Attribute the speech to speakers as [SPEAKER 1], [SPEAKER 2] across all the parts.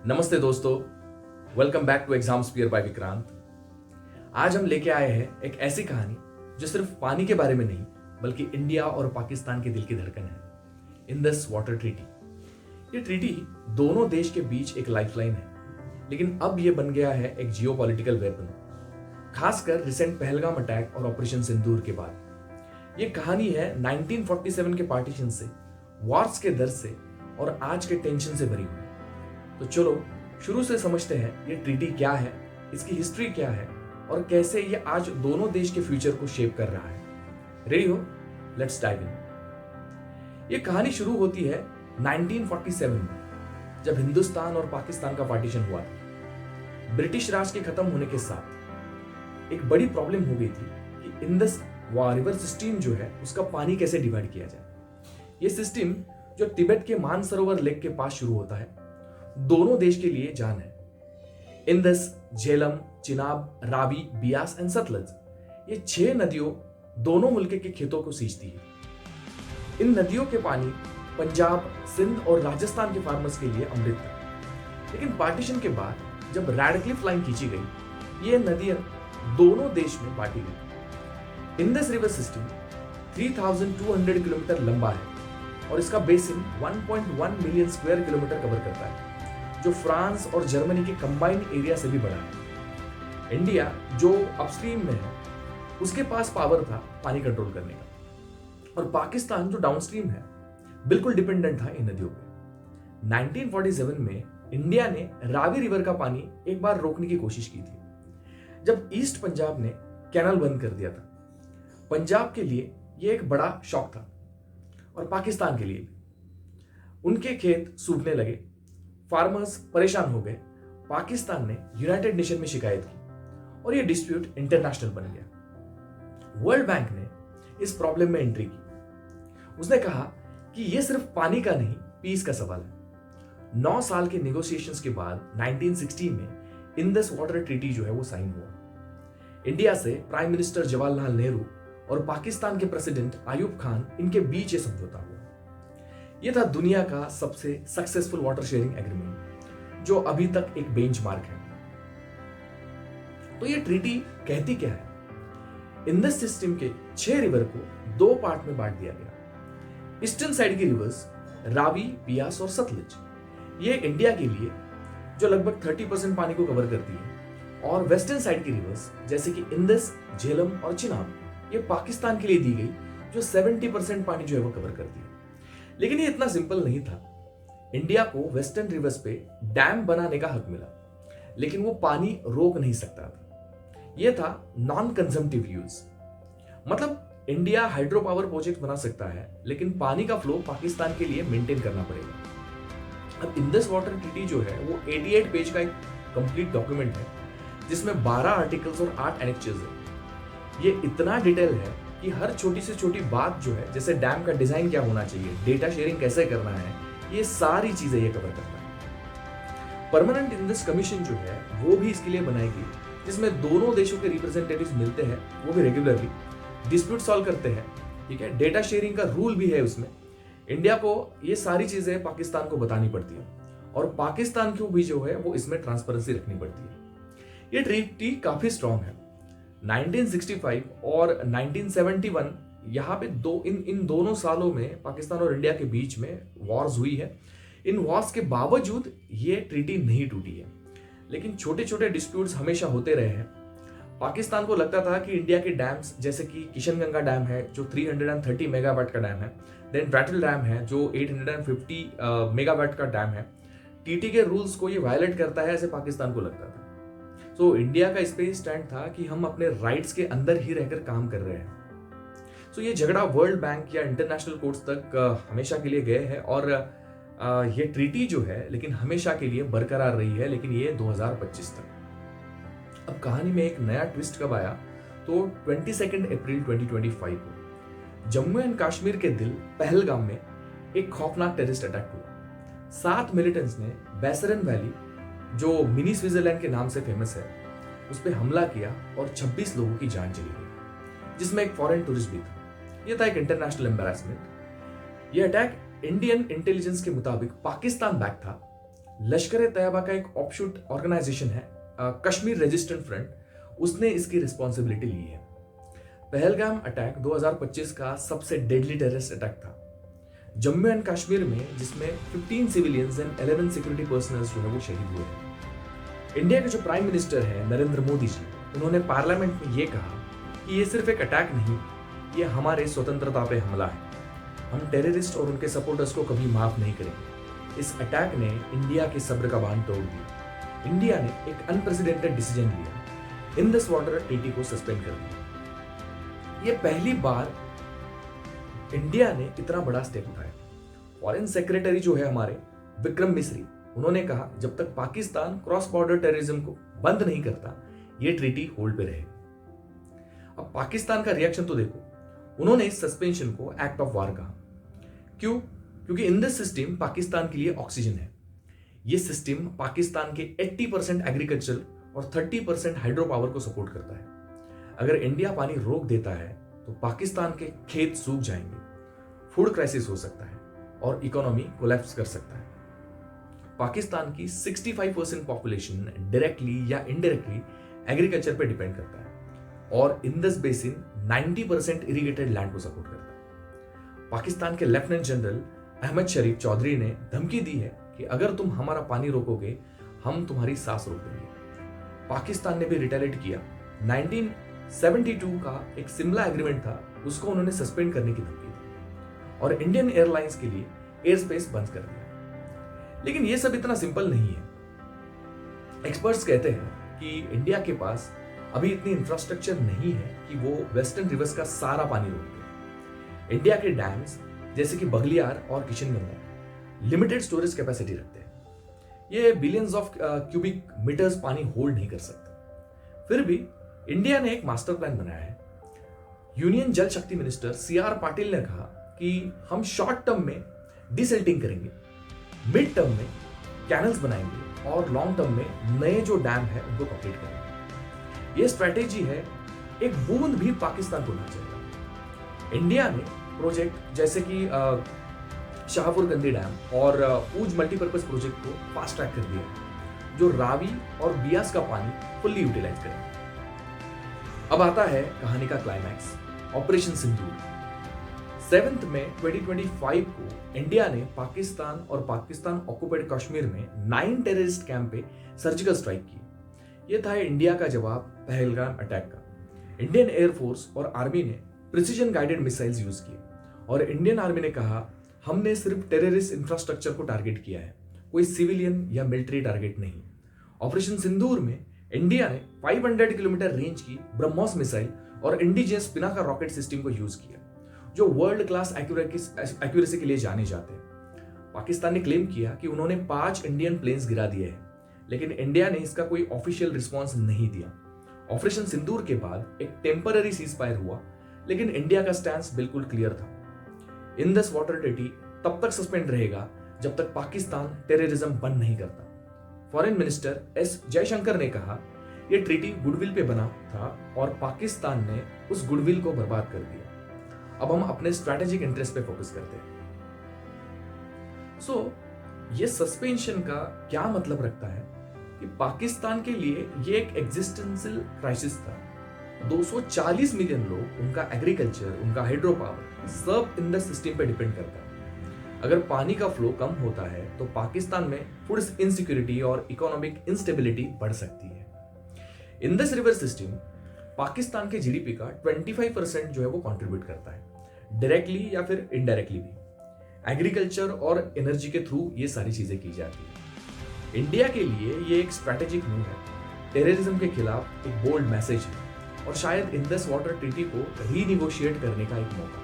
[SPEAKER 1] नमस्ते दोस्तों, welcome back to exam spear by Vikrant. आज हम लेके आए हैं एक ऐसी कहानी जो सिर्फ पानी के बारे में नहीं बल्कि इंडिया और पाकिस्तान के दिल की धड़कन है। Indus water treaty. ये ट्रीटी दोनों देश के बीच एक लाइफलाइन है, लेकिन अब ये बन गया है एक जियोपॉलिटिकल वेपन, खासकर रिसेंट पहलगाम अटैक और ऑपरेशन सिंदूर के बाद। ये कहानी है 1947 के पार्टीशन से, वॉर्स के दर्द से और आज के टेंशन से भरी हुई। तो चलो शुरू से समझते हैं ये ट्रीटी क्या है, इसकी हिस्ट्री क्या है और कैसे ये आज दोनों देश के फ्यूचर को शेप कर रहा है। रेडी हो? Let's dive in. ये कहानी शुरू होती है 1947 में, जब हिंदुस्तान और पाकिस्तान का पार्टीशन हुआ था। ब्रिटिश राज के खत्म होने के साथ एक बड़ी प्रॉब्लम हो गई थी कि इंडस रिवर सिस्टम जो है उसका पानी कैसे डिवाइड किया जाए। ये सिस्टम जो तिब्बत के मानसरोवर लेक के पास शुरू होता है, दोनों देश के लिए जान है। इंदस, झेलम, चिनाब, रावी, बियास एंड सतलज, ये 6 नदियों दोनों मुल्क के खेतों को सींचती है। इन नदियों के पानी पंजाब, सिंध और राजस्थान के फार्मर्स के लिए अमृत था। लेकिन पार्टीशन के बाद जब रैडक्लिफ लाइन खींची गई, ये नदियां दोनों देश में बांटी गई। इंडस रिवर सिस्टम 3200 किलोमीटर लंबा है और इसका basin 1.1 million square kilometre cover करता है, जो फ्रांस और जर्मनी के कंबाइंड एरिया से भी बड़ा है। इंडिया जो अपस्ट्रीम में है, उसके पास पावर था पानी कंट्रोल करने का, और पाकिस्तान जो डाउनस्ट्रीम है बिल्कुल डिपेंडेंट था इन नदियों पे। 1947 में इंडिया ने रावी रिवर का पानी एक बार रोकने की कोशिश की थी, जब ईस्ट पंजाब ने कैनाल बंद कर दिया था। पंजाब के लिए यह एक बड़ा शॉक था और पाकिस्तान के लिए भी। उनके खेत सूखने लगे, फार्मर्स परेशान हो गए। पाकिस्तान ने यूनाइटेड नेशन में शिकायत की और यह डिस्प्यूट इंटरनेशनल बन गया। वर्ल्ड बैंक ने इस प्रॉब्लम में एंट्री की। उसने कहा कि यह सिर्फ पानी का नहीं, पीस का सवाल है। 9 साल के नेगोशिएशंस के बाद 1960 में इंडस वाटर ट्रीटी जो है वो साइन हुआ। इंडिया से प्राइम मिनिस्टर जवाहरलाल नेहरू और पाकिस्तान के प्रेसिडेंट आयूब खान, इनके बीच ये समझौता हुआ। यह था दुनिया का सबसे सक्सेसफुल वाटर शेयरिंग एग्रीमेंट, जो अभी तक एक बेंचमार्क है। तो ये ट्रीटी कहती क्या है? इंडस सिस्टम के 6 रिवर को 2 पार्ट में बांट दिया गया। ईस्टर्न साइड की रिवर्स रावी, बियास और सतलज, ये इंडिया के लिए जो लगभग 30% पानी को कवर करती है, और वेस्टर्न साइड की रिवर्स जैसे कि इंडस, झेलम और चिनाब, ये पाकिस्तान के लिए दी गई, जो 70% पानी जो है वो कवर करती है। लेकिन ये इतना सिंपल नहीं था। इंडिया को वेस्टर्न रिवर्स पे डैम बनाने का हक मिला, लेकिन वो पानी रोक नहीं सकता था। यह था नॉन कंजम्पटिव यूज। मतलब इंडिया हाइड्रो पावर प्रोजेक्ट बना सकता है, लेकिन पानी का फ्लो पाकिस्तान के लिए मेंटेन करना पड़ेगा। अब इंडस वाटर ट्रीटी जो है वो 88 पेज का एक कंप्लीट डॉक्यूमेंट है, जिसमें 12 आर्टिकल्स और 8 एनेक्चर्स है। ये इतना डिटेल है कि हर छोटी से छोटी बात जो है, जैसे डैम का डिजाइन क्या होना चाहिए, डेटा शेयरिंग कैसे करना है, ये सारी चीजें ये कवर करता है। परमानेंट इंडस कमीशन जो है वो भी इसके लिए बनाई गई, जिसमें दोनों देशों के रिप्रेजेंटेटिव्स मिलते हैं, वो भी रेगुलरली डिस्प्यूट सॉल्व करते हैं। ठीक है, डेटा शेयरिंग का रूल भी है उसमें। इंडिया को ये सारी चीजें पाकिस्तान को बतानी पड़ती है, और पाकिस्तान को भी जो है वो इसमें ट्रांसपेरेंसी रखनी पड़ती है। ये ट्रीटी काफी स्ट्रांग है। 1965 और 1971 यहाँ पे इन दोनों सालों में पाकिस्तान और इंडिया के बीच में वॉर्स हुई है। इन वॉर्स के बावजूद ये ट्रीटी नहीं टूटी है, लेकिन छोटे छोटे डिस्प्यूट्स हमेशा होते रहे हैं। पाकिस्तान को लगता था कि इंडिया के डैम्स, जैसे कि किशनगंगा डैम है जो 330 मेगावाट का डैम है, देन ब्रैटल डैम है जो 850 मेगावाट का डैम है, टीटी के रूल्स को ये वायलेट करता है, ऐसे पाकिस्तान को लगता था। तो इंडिया का इस पे स्टैंड था कि हम अपने राइट्स के अंदर ही रहकर काम कर रहे हैं। सो ये झगड़ा वर्ल्ड बैंक या इंटरनेशनल कोर्ट्स तक हमेशा के लिए गए हैं, और ये ट्रीटी जो है लेकिन हमेशा के लिए बरकरार रही है, लेकिन ये 2025 तक। अब कहानी में एक नया ट्विस्ट कब आया? तो 22 अप्रैल 2025 को जम्मू एंड कश्मीर के दिल पहलगाम में एक खौफनाक टेररिस्ट अटैक हुआ। 7 मिलिटेंट्स ने बैसरन वैली, जो मिनी स्विट्जरलैंड के नाम से फेमस है, उस पर हमला किया और 26 लोगों की जान चली गई, जिसमें एक फॉरेन टूरिस्ट भी था। यह था एक इंटरनेशनल एम्बैरेसमेंट। यह अटैक इंडियन इंटेलिजेंस के मुताबिक पाकिस्तान बैक था, लश्कर ए तैयबा का एक ऑफशूट ऑर्गेनाइजेशन है कश्मीर रेजिस्टेंट फ्रंट, उसने इसकी रिस्पॉन्सिबिलिटी ली है। पहलगाम अटैक 2025 का सबसे डेडली टेररिस्ट अटैक था जम्मू एंड कश्मीर में, जिसमें 15 सिविलियंस एंड 11 सिक्योरिटी पर्सनल जो है वो शहीद हुए हैं। इंडिया के जो प्राइम मिनिस्टर है नरेंद्र मोदी जी, उन्होंने पार्लियामेंट में ये कहा कि ये सिर्फ एक अटैक नहीं, ये हमारे स्वतंत्रता पे हमला है। हम टेररिस्ट और उनके सपोर्टर्स को कभी माफ नहीं करेंगे। इस अटैक ने इंडिया के सब्र का बांध तोड़ दिया। इंडिया ने एक अनप्रेसिडेंटेड डिसीजन लिया, इंडस वाटर ट्रीटी को सस्पेंड कर दिया। ये पहली बार इंडिया ने इतना बड़ा स्टेप उठाया। फॉरेन सेक्रेटरी जो है हमारे विक्रम मिस्री, उन्होंने कहा जब तक पाकिस्तान क्रॉस बॉर्डर टेररिज्म को बंद नहीं करता ये ट्रीटी होल्ड पे रहेगी। अब पाकिस्तान का रिएक्शन तो देखो, उन्होंने इस सस्पेंशन को एक्ट ऑफ वार कहा। क्यों? क्योंकि इन दिस सिस्टम पाकिस्तान के लिए ऑक्सीजन है। ये सिस्टम पाकिस्तान के 80% एग्रीकल्चर और 30% हाइड्रो पावर को सपोर्ट करता है। अगर इंडिया पानी रोक देता है तो पाकिस्तान के खेत सूख जाएंगे, फूड क्राइसिस हो सकता है और इकोनॉमी कोलैप्स कर सकता है। पाकिस्तान की 65% पॉपुलेशन डायरेक्टली या इनडायरेक्टली एग्रीकल्चर पे डिपेंड करता है और इंडस बेसिन 90% इरिगेटेड लैंड को सपोर्ट करता है। पाकिस्तान के लेफ्टिनेंट जनरल अहमद शरीफ चौधरी ने धमकी दी है कि अगर तुम हमारा पानी रोकोगे हम तुम्हारी सांस रोक देंगे। पाकिस्तान ने भी रिटेलिएट किया। 1972 का एक शिमला एग्रीमेंट था, उसको उन्होंने सस्पेंड करने की धमकी दी और इंडियन एयरलाइंस के लिए एयर स्पेस बंद कर दिया। लेकिन यह सब इतना सिंपल नहीं है। एक्सपर्ट्स कहते हैं कि इंडिया के पास अभी इतनी इंफ्रास्ट्रक्चर नहीं है कि वो वेस्टर्न रिवर्स का सारा पानी रोक दे। इंडिया के डैम्स जैसे कि बगलियार और किशनगंगा लिमिटेड स्टोरेज कैपेसिटी रखते हैं। ये बिलियंस ऑफ क्यूबिक मीटर्स पानी होल्ड नहीं कर सकते। फिर भी इंडिया ने एक मास्टर प्लान बनाया है। यूनियन जल शक्ति मिनिस्टर सीआर पाटिल ने कहा कि हम शॉर्ट टर्म में डिसल्टिंग करेंगे, मिड टर्म में कैनल्स बनाएंगे और लॉन्ग टर्म में नए जो डैम है उनको कंप्लीट करेंगे। ये स्ट्रैटेजी है, एक बूंद भी पाकिस्तान को ना चलेगा। इंडिया ने प्रोजेक्ट जैसे कि शाहपुर गंदी डैम और ऊज मल्टीपर्पज प्रोजेक्ट को फास्ट ट्रैक कर दिया, जो रावी और बियास का पानी फुल्ली यूटिलाइज करेंगे। अब आता है कहानी का क्लाइमैक्स, ऑपरेशन सिंदूर। 7 मई 2025 को इंडिया ने पाकिस्तान और पाकिस्तान ऑक्युपाइड कश्मीर में 9 टेररिस्ट कैंप पे सर्जिकल स्ट्राइक की। यह था इंडिया का जवाब पहलगाम अटैक का। इंडियन एयरफोर्स और आर्मी ने प्रिसीजन गाइडेड मिसाइल्स यूज किए और इंडियन आर्मी ने कहा हमने सिर्फ टेररिस्ट इंफ्रास्ट्रक्चर को टारगेट किया है, कोई सिविलियन या मिलिट्री टारगेट नहीं। ऑपरेशन सिंदूर में इंडिया ने 500 किलोमीटर रेंज की ब्रह्मोस मिसाइल और इंडिजियस पिनाका रॉकेट सिस्टम को यूज किया, जो वर्ल्ड क्लास एक्यूरेसी के लिए जाने जाते हैं। पाकिस्तान ने क्लेम किया कि उन्होंने 5 इंडियन प्लेन्स गिरा दिए हैं, लेकिन इंडिया ने इसका कोई ऑफिशियल रिस्पॉन्स नहीं दिया। ऑपरेशन सिंदूर के बाद एक टेम्पररी सीज फायर हुआ, लेकिन इंडिया का स्टैंस बिल्कुल क्लियर था। इंडस वाटर ट्रीटी तब तक सस्पेंड रहेगा जब तक पाकिस्तान टेररिज्म बंद नहीं करता। फॉरेन मिनिस्टर एस जयशंकर ने कहा यह ट्रीटी गुडविल पे बना था और पाकिस्तान ने उस गुडविल को बर्बाद कर दिया। अब हम अपने स्ट्रैटेजिक इंटरेस्ट पे फोकस करते हैं। ये सस्पेंशन का क्या मतलब रखता है कि पाकिस्तान के लिए ये एक एग्जिस्टेंशियल क्राइसिस था। 240 मिलियन लोग, उनका एग्रीकल्चर, उनका हाइड्रो पावर सब इन द सिस्टम पे डिपेंड करता है। अगर पानी का फ्लो कम होता है तो पाकिस्तान में फूड इनसिक्योरिटी और इकोनॉमिक इंस्टेबिलिटी बढ़ सकती है। इंडस रिवर सिस्टम पाकिस्तान के जीडीपी का 25% जो है वो कंट्रीब्यूट करता है, डायरेक्टली या फिर इनडायरेक्टली भी। एग्रीकल्चर और एनर्जी के थ्रू ये सारी चीजें की जाती है। इंडिया के लिए ये एक स्ट्रैटेजिक मूव है, टेररिज्म के खिलाफ एक बोल्ड मैसेज है और शायद इंडस वाटर ट्रीटी को रीनिगोशिएट करने का एक मौका।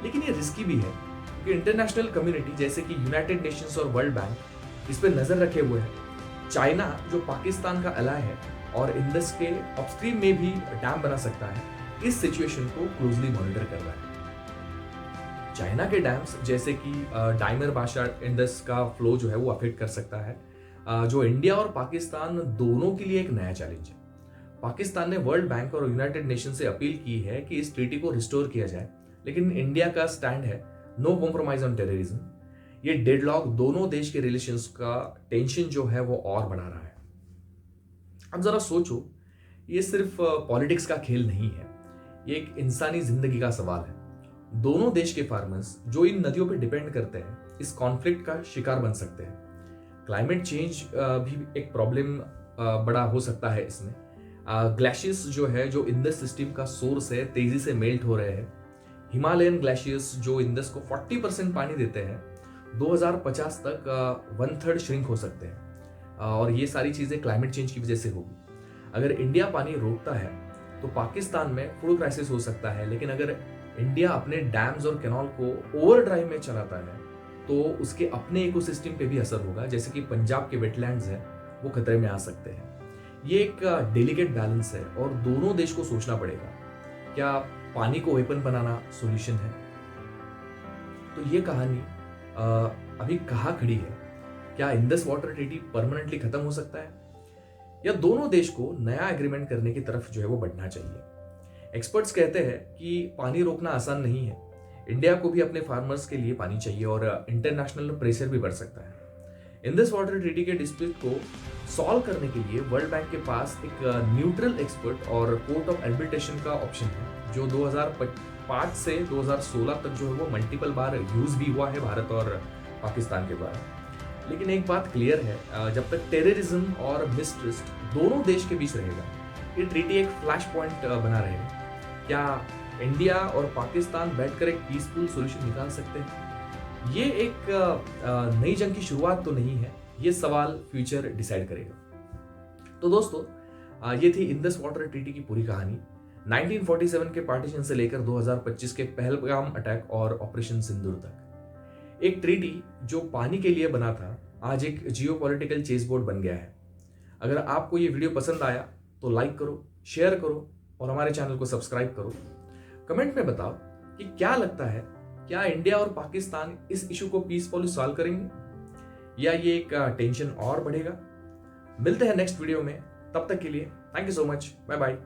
[SPEAKER 1] लेकिन ये रिस्की भी है क्योंकि इंटरनेशनल कम्युनिटी जैसे कि यूनाइटेड नेशंस और वर्ल्ड बैंक इस पर नजर रखे हुए है। चाइना जो पाकिस्तान का अलाय है और इंडस के अपस्ट्रीम में भी डैम बना सकता है, इस सिचुएशन को क्लोजली मॉनिटर कर रहा है। चाइना के डैम्स जैसे कि डायमर बाशा इंडस का फ्लो जो है वो अफेक्ट कर सकता है, जो इंडिया और पाकिस्तान दोनों के लिए एक नया चैलेंज है। पाकिस्तान ने वर्ल्ड बैंक और यूनाइटेड नेशन से अपील की है कि इस ट्रीटी को रिस्टोर किया जाए, लेकिन इंडिया का स्टैंड है नो कॉम्प्रोमाइज ऑन टेररिज्म। ये डेडलॉक दोनों देश के रिलेशंस का टेंशन जो है वो और बढ़ा रहा है। अब जरा सोचो, ये सिर्फ पॉलिटिक्स का खेल नहीं है, ये एक इंसानी जिंदगी का सवाल है। दोनों देश के फार्मर्स जो इन नदियों पर डिपेंड करते हैं इस कॉन्फ्लिक्ट का शिकार बन सकते हैं। क्लाइमेट चेंज भी एक प्रॉब्लम बड़ा हो सकता है इसमें। ग्लेशियर्स जो है, जो इंडस सिस्टम का सोर्स है, तेजी से मेल्ट हो रहे हैं। हिमालयन ग्लेशियर्स जो इंडस को 40% पानी देते हैं, 2050 तक 1/3 श्रिंक हो सकते हैं। और ये सारी चीजें क्लाइमेट चेंज की वजह से होगी। अगर इंडिया पानी रोकता है तो पाकिस्तान में फूड क्राइसिस हो सकता है, लेकिन अगर इंडिया अपने डैम्स और कैनाल को ओवरड्राइव में चलाता है तो उसके अपने इकोसिस्टम पे भी असर होगा, जैसे कि पंजाब के वेटलैंड्स हैं वो खतरे में आ सकते हैं। ये एक डेलिकेट बैलेंस है और दोनों देश को सोचना पड़ेगा, क्या पानी को वेपन बनाना सॉल्यूशन है? तो ये कहानी अभी कहाँ खड़ी है? क्या इंडस वाटर ट्रीटी परमानेंटली खत्म हो सकता है, या दोनों देश को नया एग्रीमेंट करने की तरफ जो है वो बढ़ना चाहिए? एक्सपर्ट्स कहते हैं कि पानी रोकना आसान नहीं है। इंडिया को भी अपने फार्मर्स के लिए पानी चाहिए और इंटरनेशनल प्रेशर भी बढ़ सकता है। इंडस वाटर ट्रीटी के डिस्प्यूट को सॉल्व करने के लिए वर्ल्ड बैंक के पास एक न्यूट्रल एक्सपर्ट और कोर्ट ऑफ आर्बिट्रेशन का ऑप्शन है, जो 2005 से 2016 तक जो है वो मल्टीपल बार यूज भी हुआ है भारत और पाकिस्तान के द्वारा। लेकिन एक बात क्लियर है, जब तक टेररिज्म और मिसट्रस्ट दोनों देश के बीच रहेगा, ये ट्रीटी एक फ्लैश पॉइंट बना रहेगा। क्या इंडिया और पाकिस्तान बैठकर एक पीसफुल सॉल्यूशन निकाल सकते हैं? ये एक नई जंग की शुरुआत तो नहीं है, ये सवाल फ्यूचर डिसाइड करेगा। तो दोस्तों, ये थी इंडस वाटर ट्रीटी की पूरी कहानी, 1947 के पार्टीशन से लेकर 2025 के पहलगाम अटैक और ऑपरेशन सिंदूर तक। एक ट्रीटी जो पानी के लिए बना था, आज एक जियोपॉलिटिकल चेसबोर्ड बन गया है। अगर आपको ये वीडियो पसंद आया तो लाइक करो, शेयर करो और हमारे चैनल को सब्सक्राइब करो। कमेंट में बताओ कि क्या लगता है, क्या इंडिया और पाकिस्तान इस इशू को पीसफुली सॉल्व करेंगे या ये एक टेंशन और बढ़ेगा? मिलते हैं नेक्स्ट वीडियो में, तब तक के लिए thank you so much, bye bye.